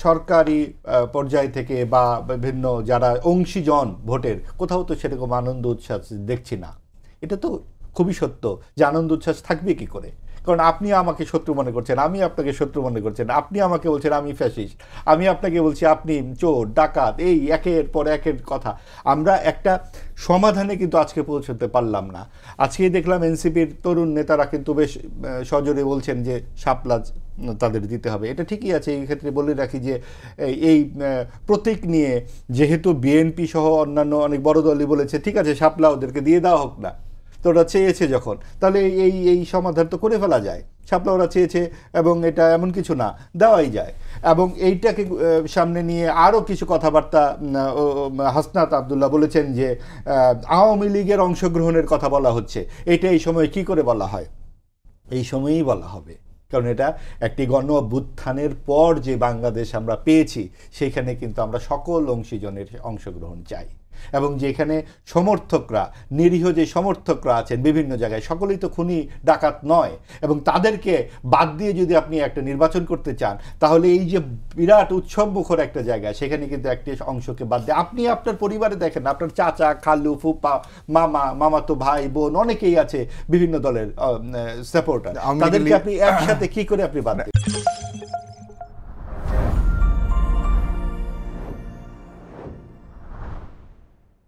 সরকারি পর্যায় থেকে বা বিভিন্ন যারা অংশীজন ভোটের কোথাও তো সেরকম আনন্দ উচ্ছ্বাস দেখছি না। এটা তো খুবই সত্য যে আনন্দ উচ্ছ্বাস থাকবে কি করে, কারণ আপনি আমাকে শত্রু মনে করছেন, আমি আপনাকে শত্রু মনে করছেন, আপনি আমাকে বলছেন আমি ফ্যাসিস্ট, আমি আপনাকে বলছি আপনি চোর ডাকাত, এই একের পর একের কথা। আমরা একটা সমাধানে কিন্তু আজকে পৌঁছতে পারলাম না। আজকেই দেখলাম এনসিপির তরুণ নেতারা কিন্তু বেশ সজোরে বলছেন যে শাপলা তাদের দিতে হবে। এটা ঠিকই আছে। এই ক্ষেত্রে বলে রাখি যে এই প্রতীক নিয়ে যেহেতু বিএনপি সহ অন্যান্য অনেক বড় দলই বলেছে ঠিক আছে শাপলা ওদেরকে দিয়ে দেওয়া হোক না, তো ওরা চেয়েছে যখন, তাহলে এই সমাধান তো করে ফেলা যায়। শাপলা ওরা চেয়েছে এবং এটা এমন কিছু না, দেওয়াই যায়। এবং এইটাকে সামনে নিয়ে আরও কিছু কথাবার্তা হাসনাত আবদুল্লাহ বলেছেন যে আওয়ামী লীগের অংশগ্রহণের কথা বলা হচ্ছে। এটা এই সময় কি করে বলা হয়? এই সময়েই বলা হবে, কারণ এটা একটি গণ অভ্যুত্থানের পর যে বাংলাদেশ আমরা পেয়েছি সেখানে কিন্তু আমরা সকল অংশীজনের অংশগ্রহণ চাই, এবং যেখানে সমর্থকরা, নিরীহ যে সমর্থকরা আছেন বিভিন্ন জায়গায়, সকলেই তো খুনি ডাকাত নয়, এবং তাদেরকে বাদ দিয়ে যদি আপনি একটা নির্বাচন করতে চান তাহলে এই যে বিরাট উৎসবমুখর একটা জায়গা সেখানে কিন্তু একটি অংশকে বাদ দিয়ে আপনি আপনার পরিবারে দেখেন, আপনার চাচা খালু ফুপা মামাতো ভাই বোন অনেকেই আছে বিভিন্ন দলের সাপোর্টার, তাদেরকে আপনি একসাথে কি করে আপনি বাদ দেন?